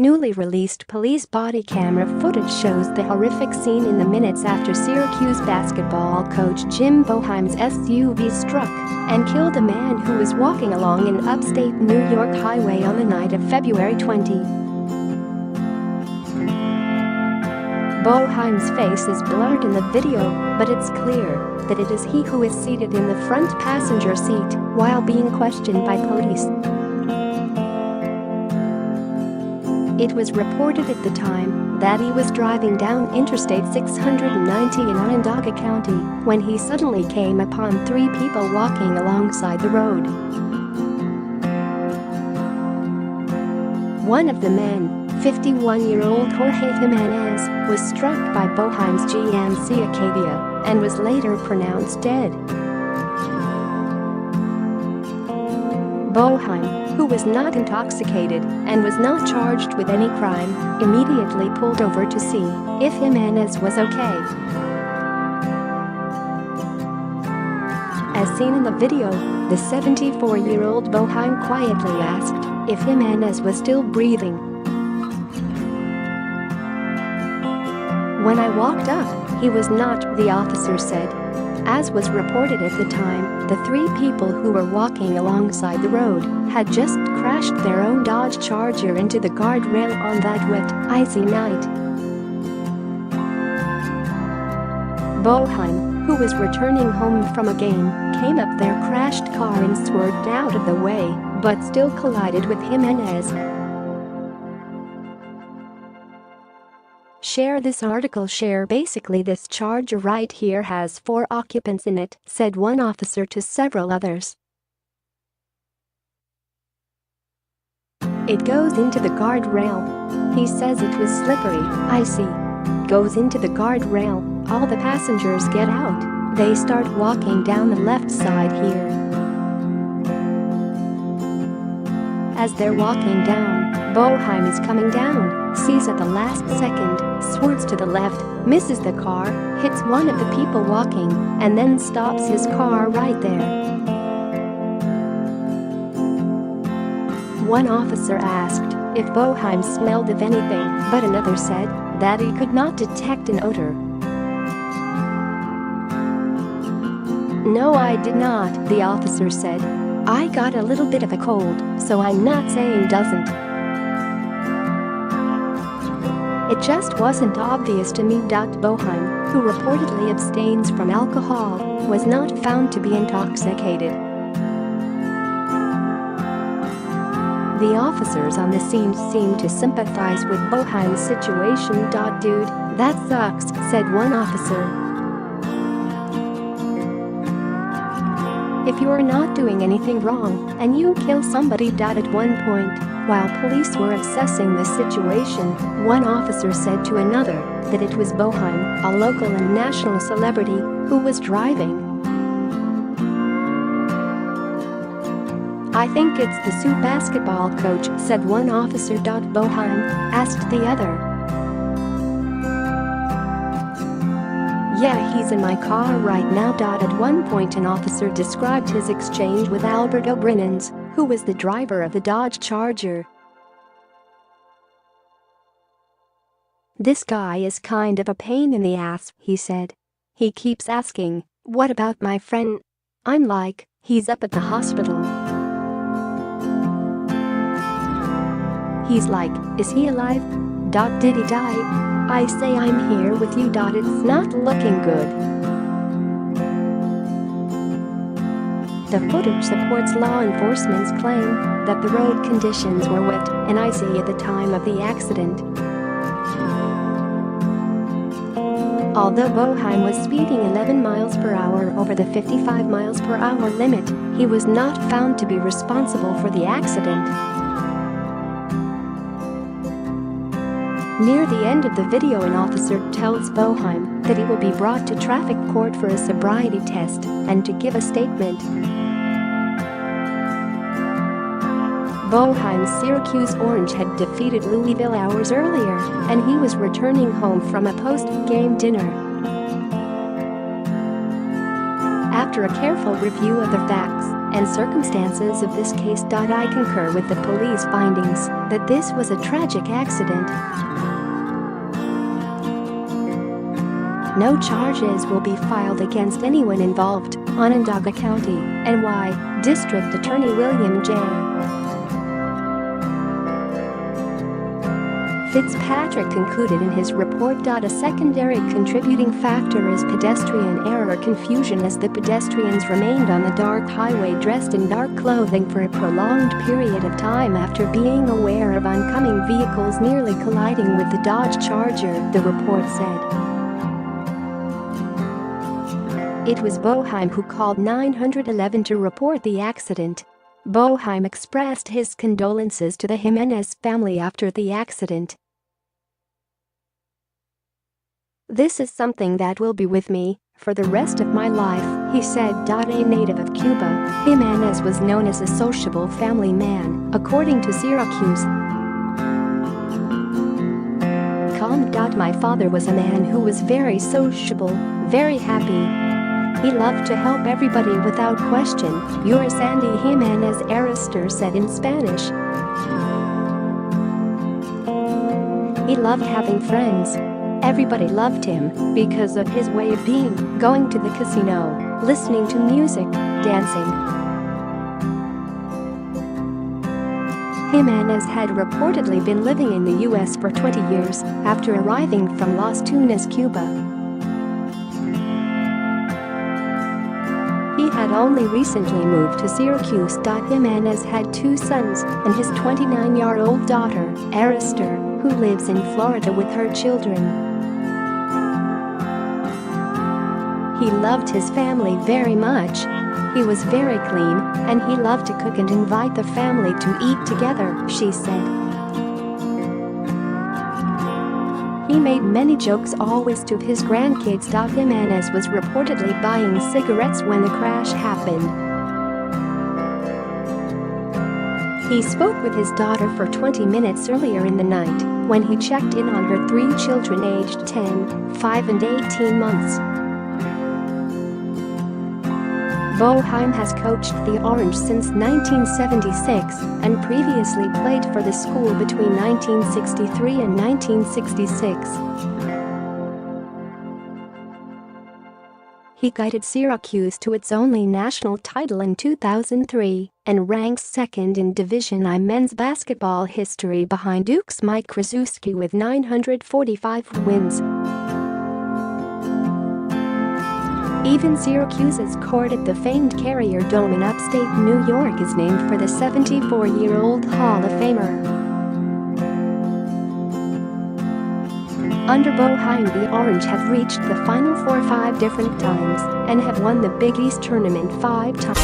Newly released police body camera footage shows the horrific scene in the minutes after Syracuse basketball coach Jim Boeheim's SUV struck and killed a man who was walking along an upstate New York highway on the night of February 20. Boeheim's face is blurred in the video, but it's clear that it is he who is seated in the front passenger seat while being questioned by police. It was reported at the time that he was driving down Interstate 690 in Onondaga County when he suddenly came upon three people walking alongside the road. One of the men, 51-year-old Jorge Jimenez, was struck by Boeheim's GMC Acadia and was later pronounced dead. Boeheim, who was not intoxicated and was not charged with any crime, immediately pulled over to see if Jimenez was okay. As seen in the video, the 74-year-old Boeheim quietly asked if Jimenez was still breathing. "When I walked up, he was not," the officer said. As was reported at the time, the three people who were walking alongside the road had just crashed their own Dodge Charger into the guardrail on that wet, icy night. Boeheim, who was returning home from a game, came up their crashed car and swerved out of the way, but still collided with Jimenez. "Share this article. Share basically this Charger right here has 4 occupants in it," said one officer to several others. "It goes into the guardrail. He says it was slippery, icy. Goes into the guardrail, all the passengers get out, they start walking down the left side here. As they're walking down, Boeheim is coming down, sees at the last second, swerves to the left, misses the car, hits one of the people walking, and then stops his car right there." One officer asked if Boeheim smelled of anything, but another said that he could not detect an odor. "No, I did not," the officer said. "I got a little bit of a cold, so I'm not saying doesn't. It just wasn't obvious to me." Boeheim, who reportedly abstains from alcohol, was not found to be intoxicated. The officers on the scene seemed to sympathize with Boeheim's situation. "Dude, that sucks," said one officer. "If you're not doing anything wrong and you kill somebody." At one point, while police were assessing the situation, one officer said to another that it was Boeheim, a local and national celebrity, who was driving. "I think it's the Sioux basketball coach," said one officer. Boeheim asked the other. "Yeah, he's in my car right now." At one point, an officer described his exchange with Alberto Brinans, who was the driver of the Dodge Charger. "This guy is kind of a pain in the ass," he said. "He keeps asking, 'What about my friend?' I'm like, 'He's up at the hospital.' He's like, 'Is he alive? Did he die?' I say, 'I'm here with you.' It's not looking good." The footage supports law enforcement's claim that the road conditions were wet and icy at the time of the accident. Although Boeheim was speeding 11 miles per hour over the 55 miles per hour limit, he was not found to be responsible for the accident. Near the end of the video, an officer tells Boeheim that he will be brought to traffic court for a sobriety test and to give a statement. Boeheim's Syracuse Orange had defeated Louisville hours earlier, and he was returning home from a post-game dinner. After a careful review of the facts and circumstances of this case. I concur with the police findings that this was a tragic accident. No charges will be filed against anyone involved, Onondaga County, NY, District Attorney William J. Fitzpatrick concluded in his report. A secondary contributing factor is pedestrian error confusion, as the pedestrians remained on the dark highway dressed in dark clothing for a prolonged period of time after being aware of oncoming vehicles nearly colliding with the Dodge Charger, the report said. It was Boeheim who called 911 to report the accident. Boeheim expressed his condolences to the Jimenez family after the accident. "This is something that will be with me for the rest of my life," he said. A native of Cuba, Jimenez was known as a sociable family man, according to Syracuse. "My father was a man who was very sociable, very happy. He loved to help everybody without question," Yuri Sandy Jimenez Arister said in Spanish. "He loved having friends. Everybody loved him because of his way of being, going to the casino, listening to music, dancing." Jimenez had reportedly been living in the U.S. for 20 years after arriving from Las Tunas, Cuba. He had only recently moved to Syracuse. Jimenez had 2 sons and his 29-year-old daughter, Arister, who lives in Florida with her children. "He loved his family very much. He was very clean, and he loved to cook and invite the family to eat together," she said. He made many jokes always to his grandkids. Jimenez was reportedly buying cigarettes when the crash happened. He spoke with his daughter for 20 minutes earlier in the night when he checked in on her 3 children aged 10, 5 and 18 months. Boeheim has coached the Orange since 1976 and previously played for the school between 1963 and 1966. He guided Syracuse to its only national title in 2003 and ranks 2nd in Division I men's basketball history behind Duke's Mike Krzyzewski with 945 wins. Even Syracuse's court at the famed Carrier Dome in upstate New York is named for the 74-year-old Hall of Famer. Under Boeheim, the Orange have reached the Final Four 5 different times and have won the Big East tournament 5 times.